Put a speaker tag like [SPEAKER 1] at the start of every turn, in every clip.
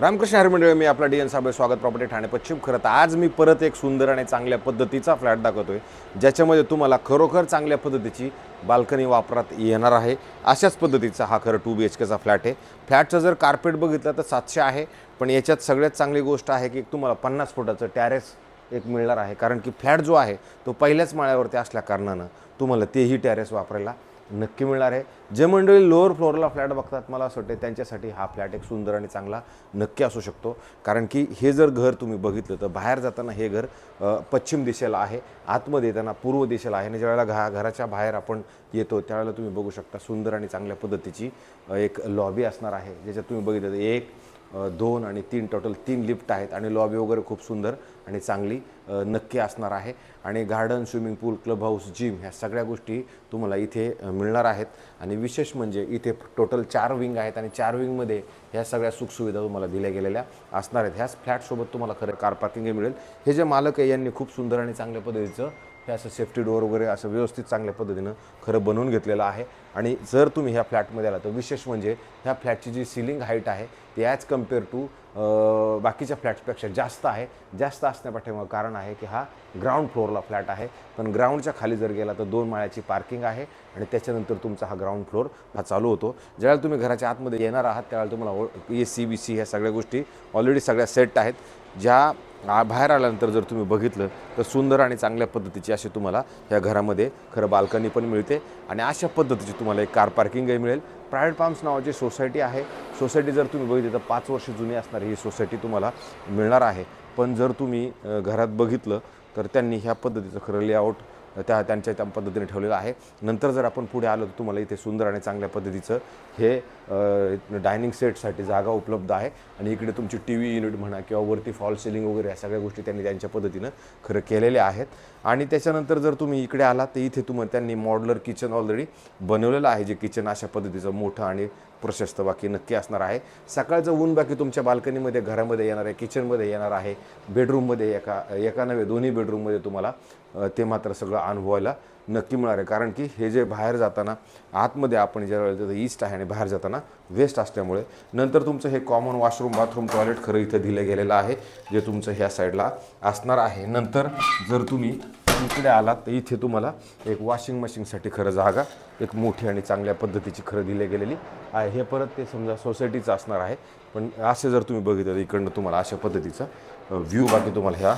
[SPEAKER 1] रामकृष्ण हरी मंडळी, मी आपला डी.एन. साबळे, स्वागत प्रॉपर्टी ठाणे पश्चिम. खरं तर आज मी परत एक सुंदर आणि चांगल्या पद्धतीचा फ्लॅट दाखवतोय, ज्याच्यामध्ये तुम्हाला खरोखर चांगल्या पद्धतीची बाल्कनी वापरात येणार आहे. अशाच पद्धतीचा हा खरं 2 BHKचा फ्लॅट आहे. फ्लॅटचं जर कार्पेट बघितलं तर 700 आहे, पण याच्यात सगळ्यात चांगली गोष्ट आहे की तुम्हाला 50 फुटाचं टॅरेस एक मिळणार आहे. कारण की फ्लॅट जो आहे तो पहिल्याच माळ्यावरती असल्या कारणानं तुम्हाला तेही टॅरेस वापरायला नक्की मिळणार आहे. जे मंडळी लोअर फ्लोअरला फ्लॅट बघतात, मला असं वाटतं त्यांच्यासाठी हा फ्लॅट एक सुंदर आणि चांगला नक्की असू शकतो. कारण की हे जर घर तुम्ही बघितलं तर बाहेर जाताना हे घर पश्चिम दिशेला आहे, आतमध्ये येताना पूर्व दिशेला आहे. आणि ज्यावेळेला घराच्या बाहेर आपण येतो त्यावेळेला तुम्ही बघू शकता सुंदर आणि चांगल्या पद्धतीची एक लॉबी असणार आहे, ज्याच्यात तुम्ही बघितलं तर 1, 2 आणि 3 टोटल 3 लिफ्ट आहेत. आणि लॉबी वगैरे खूप सुंदर आणि चांगली नक्की असणार आहे. आणि गार्डन, स्विमिंग पूल, क्लब हाऊस, जिम ह्या सगळ्या गोष्टी तुम्हाला इथे मिळणार आहेत. आणि विशेष म्हणजे इथे टोटल 4 विंग आहेत आणि 4 विंगमध्ये ह्या सगळ्या सुखसुविधा तुम्हाला दिल्या गेलेल्या असणार आहेत. ह्याच फ्लॅटसोबत तुम्हाला खरं कार पार्किंगही मिळेल. हे जे मालक आहे यांनी खूप सुंदर आणि चांगल्या पद्धतीचं हे असं सेफ्टी डोअर वगैरे असं व्यवस्थित चांगल्या पद्धतीनं खरं बनवून घेतलेलं आहे. आणि जर तुम्ही ह्या फ्लॅटमध्ये आला तर विशेष म्हणजे ह्या फ्लॅटची जी सिलिंग हाईट आहे ती ॲज कम्पेअर टू बाकीच्या फ्लॅट्सपेक्षा जास्त आहे. जास्त असण्यापाठीमागं कारण आहे की हा ग्राउंड फ्लोअरला फ्लॅट आहे, पण ग्राउंडच्या खाली जर गेला तर 2 माळ्याची पार्किंग आहे. आणि त्याच्यानंतर तुमचा हा ग्राउंड फ्लोअर हा चालू होतो. ज्यावेळेला तुम्ही घराच्या आतमध्ये येणार आहात त्यावेळेला तुम्हाला AC, BC ह्या सगळ्या गोष्टी ऑलरेडी सगळ्या सेट आहेत. ज्या बाहेर आल्यानंतर जर तुम्ही बघितलं तर सुंदर आणि चांगल्या पद्धतीची अशी तुम्हाला ह्या घरामध्ये खरं बाल्कनी पण मिळते. आणि अशा पद्धतीची तुम्हाला एक कार पार्किंगही मिळेल. प्रायव्हेट फार्म्स नावाची सोसायटी आहे. सोसायटी जर तुम्ही बघितली तर 5 वर्ष जुनी असणारी ही सोसायटी तुम्हाला मिळणार आहे. पण जर तुम्ही घरात बघितलं तर त्यांनी ह्या पद्धतीचं खरं लेआउट त्यांच्या पद्धतीने ठेवलेलं आहे. नंतर जर आपण पुढे आलो तर तुम्हाला इथे सुंदर आणि चांगल्या पद्धतीचं हे डायनिंग सेटसाठी जागा उपलब्ध आहे. आणि इकडे तुमची TV युनिट म्हणा किंवा वरती फॉल सिलिंग वगैरे या सगळ्या गोष्टी त्यांनी त्यांच्या पद्धतीनं खरं केलेल्या आहेत. आणि त्याच्यानंतर जर तुम्ही इकडे आलात तर इथे तुम्हाला त्यांनी मॉड्युलर किचन ऑलरेडी बनवलेलं आहे, जे किचन अशा पद्धतीचं मोठं आणि प्रशस्त बाकी नक्की असणार आहे. सकाळचं ऊन बाकी तुमच्या बाल्कनीमध्ये घरामध्ये येणार आहे, किचनमध्ये येणार आहे, बेडरूममध्ये एका नव्हे दोन्ही बेडरूममध्ये तुम्हाला ते मात्र सगळं अनुभवायला नक्की मिळणार आहे. कारण की हे जे बाहेर जाताना आतमध्ये आपण ज्यावेळेला ईस्ट आहे आणि बाहेर जाताना वेस्ट असल्यामुळे नंतर तुमचं हे कॉमन वॉशरूम, बाथरूम, टॉयलेट खरं इथं दिलं गेलेलं आहे, जे तुमचं ह्या साईडला असणार आहे. नंतर जर तुम्ही इकडे आलात तर इथे तुम्हाला एक वॉशिंग मशीनसाठी खरं जागा एक मोठी आणि चांगल्या पद्धतीची खरं दिली गेलेली आहे. हे परत ते समजा सोसायटीचं असणार आहे, पण असे जर तुम्ही बघितलं इकडनं तुम्हाला अशा पद्धतीचा व्ह्यू बाकी तुम्हाला ह्या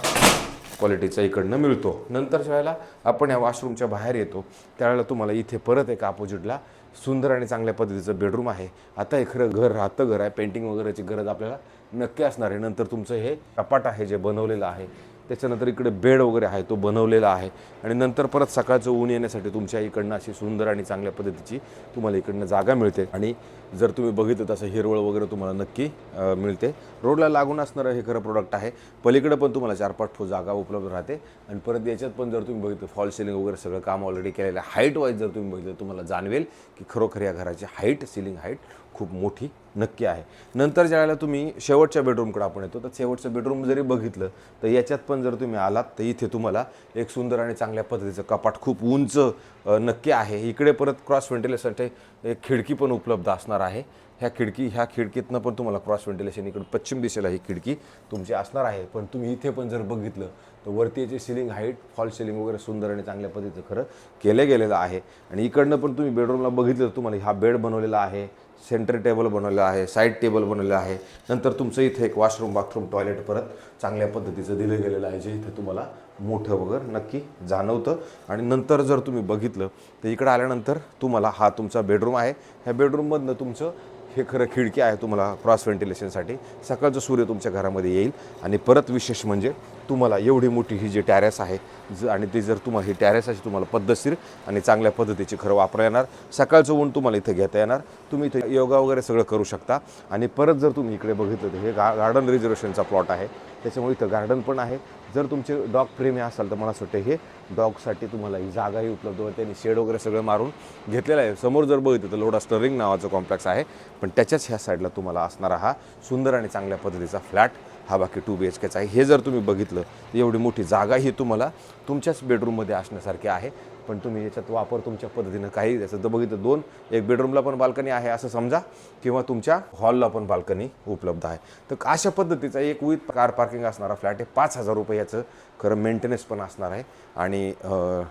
[SPEAKER 1] क्वालिटीचा इकडनं मिळतो. नंतरच्या वेळेला आपण या वॉशरूमच्या बाहेर येतो त्यावेळेला तुम्हाला इथे परत एक अपोजिटला सुंदर आणि चांगल्या पद्धतीचं बेडरूम आहे. आता हे खरं घर राहतं घर आहे, पेंटिंग वगैरेची गरज आपल्याला नक्की असणार आहे. नंतर तुमचं हे कपाट आहे जे बनवलेलं आहे, त्याच्यानंतर इकडे बेड वगैरे आहे तो बनवलेला आहे. आणि नंतर परत सकाळचं ऊन येण्यासाठी तुमच्या इकडनं अशी सुंदर आणि चांगल्या पद्धतीची तुम्हाला इकडनं जागा मिळते. आणि जर तुम्ही बघितलं तसं हिरवळ वगैरे तुम्हाला नक्की मिळते. रोडला लागून असणारं हे खरं प्रोडक्ट आहे. पलीकडे पण तुम्हाला 4-5 फूट जागा उपलब्ध राहते. आणि परत याच्यात पण जर तुम्ही बघितलं फॉल सिलिंग वगैरे सगळं काम ऑलरेडी केलेलं आहे. हाईट वाईज जर तुम्ही बघितलं तुम्हाला जाणवेल की खरोखर या घराची हाईट, सिलिंग हाईट खूप मोठी नक्की आहे. नंतर ज्यावेळेला तुम्ही शेवटच्या बेडरूमकडे आपण येतो तर शेवटचं बेडरूम जरी बघितलं तर याच्यात पण जर तुम्ही आलात तर इथे तुम्हाला एक सुंदर आणि चांगल्या पद्धतीचं कपाट खूप उंच नक्की आहे. इकडे परत क्रॉस व्हेंटिलेशनसाठी एक खिडकी पण उपलब्ध असणार आहे. ह्या खिडकीतनं पण तुम्हाला क्रॉस व्हेंटिलेशन इकडे पश्चिम दिशेला ही खिडकी तुमची असणार आहे. पण तुम्ही इथे पण जर बघितलं तर वरती याची सिलिंग हाईट, फॉल सिलिंग वगैरे सुंदर आणि चांगल्या पद्धतीचं खरं केलं गेलेलं आहे. आणि इकडनं पण तुम्ही बेडरूमला बघितलं तर तुम्हाला हा बेड बनवलेला आहे, सेंटर टेबल बनवलेलं आहे, साईड टेबल बनवलेलं आहे. नंतर तुमचं इथे एक वॉशरूम, बाथरूम, टॉयलेट परत चांगल्या पद्धतीचं दिलं गेलेलं आहे, जे इथे तुम्हाला मोठं वगैरे नक्की जाणवतं. आणि नंतर जर तुम्ही बघितलं तर इकडं आल्यानंतर तुम्हाला हा तुमचा बेडरूम आहे. ह्या बेडरूममधनं तुमचं हे खरं खिडकी आहे तुम्हाला क्रॉस व्हेंटिलेशनसाठी. सकाळचं सूर्य तुमच्या घरामध्ये येईल. आणि परत विशेष म्हणजे तुम्हाला एवढी मोठी ही जी टॅरेस आहे आणि ती जर तुम्हाला ही टॅरेस अशी तुम्हाला पद्धतशीर आणि चांगल्या पद्धतीची खरं वापरता येणार. सकाळचं ऊन तुम्हाला इथे घेता येणार. तुम्ही इथे योगा वगैरे सगळं करू शकता. आणि परत जर तुम्ही इकडे बघितलं तर हे गार्डन रिझर्वेशनचा प्लॉट आहे, त्याच्यामुळे इथं गार्डन पण आहे. जर तुमचे डॉग प्रेमी असाल तर मला असं वाटतं हे डॉगसाठी तुम्हाला ही जागाही उपलब्ध होते. त्यांनी शेड वगैरे सगळं मारून घेतलेलं आहे. समोर जर बघितलं तर लोडा स्टरिंग नावाचं कॉम्प्लेक्स आहे, पण त्याच्याच ह्या साईडला तुम्हाला असणारा हा सुंदर आणि चांगल्या पद्धतीचा फ्लॅट हा बाकी 2 BHKचा आहे. हे जर तुम्ही बघितलं तर एवढी मोठी जागा ही तुम्हाला तुमच्याच बेडरूममध्ये असण्यासारखी आहे. पण तुम्ही याच्यात वापर तुमच्या पद्धतीनं काही जसं तर बघितलं 2 एक बेडरूमला पण बाल्कनी आहे असं समजा, किंवा तुमच्या हॉलला पण बाल्कनी उपलब्ध आहे. तर अशा पद्धतीचा एक विथ कार पार्किंग असणारा फ्लॅट आहे. 5,000 रुपये याचं खरं मेंटेनन्स पण असणार आहे. आणि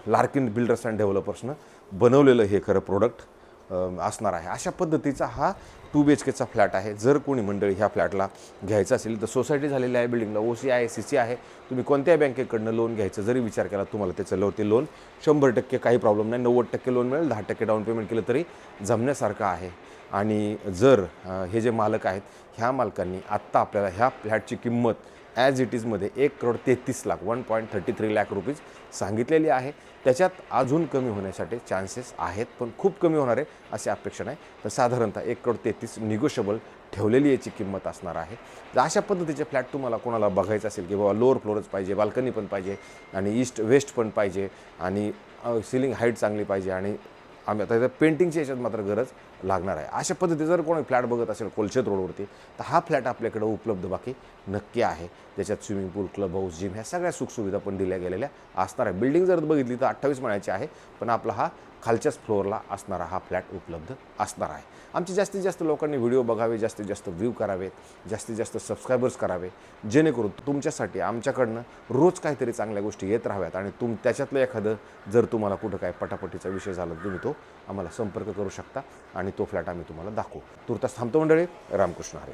[SPEAKER 1] लार्किन बिल्डर्स अँड डेव्हलपर्सनं बनवलेलं हे खरं प्रोडक्ट असणार आहे. अशा पद्धतीचा हा 2 BHKचा फ्लॅट आहे. जर कोणी मंडळी ह्या फ्लॅटला घ्यायचं असेल तर सोसायटी झालेली आहे, बिल्डिंगला OC आहे, CC आहे. तुम्ही कोणत्या बँकेकडनं लोन घ्यायचं जरी विचार केला तुम्हाला त्याचं ते लोन 100% काही प्रॉब्लेम नाही. 90% लोन मिळेल. 10% डाऊन पेमेंट केलं तरी जमण्यासारखं आहे. आणि जर हे जे मालक आहेत ह्या मालकांनी आत्ता आपल्याला ह्या फ्लॅटची किंमत ॲज इट इजमध्ये 1,33,00,000 1.33 लाख रुपीज सांगितलेली आहे. त्याच्यात अजून कमी होण्यासाठी चान्सेस आहेत, पण खूप कमी होणार आहे अशी अपेक्षा नाही. तर साधारणतः 1,33 निगोशिएबल ठेवलेली याची किंमत असणार आहे. तर अशा पद्धतीचे फ्लॅट तुम्हाला कोणाला बघायचं असेल की बाबा लोअर फ्लोअरच पाहिजे, बाल्कनी पण पाहिजे आणि ईस्ट वेस्ट पण पाहिजे आणि सिलिंग हाईट चांगली पाहिजे आणि आम्ही आता पेंटिंगची याच्यात मात्र गरज लागणार आहे. अशा पद्धतीने जर कोणी फ्लॅट बघत असेल कोलशेत रोडवरती तर हा फ्लॅट आपल्याकडे उपलब्ध बाकी नक्की आहे. ज्याच्यात स्विमिंग पूल, क्लब हाऊस, जिम ह्या सगळ्या सुखसुविधा पण दिल्या गेलेल्या असणार आहे. बिल्डिंग जर बघितली तर 28 माळ्याची आहे, पण आपला हा खालच्याच फ्लोअरला असणारा हा फ्लॅट उपलब्ध असणार आहे. आमचे जास्तीत जास्त लोकांनी व्हिडिओ बघावे, जास्तीत जास्त व्ह्यू करावेत, जास्तीत जास्त सबस्क्रायबर्स करावे, जेणेकरून तुमच्यासाठी आमच्याकडनं रोज काहीतरी चांगल्या गोष्टी येत राहाव्यात. आणि त्याच्यातलं एखादं जर तुम्हाला कुठं काय पटापटीचा विषय झाला तुम्ही तो आम्हाला संपर्क करू शकता आणि तो फ्लॅट आम्ही तुम्हाला दाखवू. तुर्तास थांबतो मंडळी. रामकृष्ण हरी.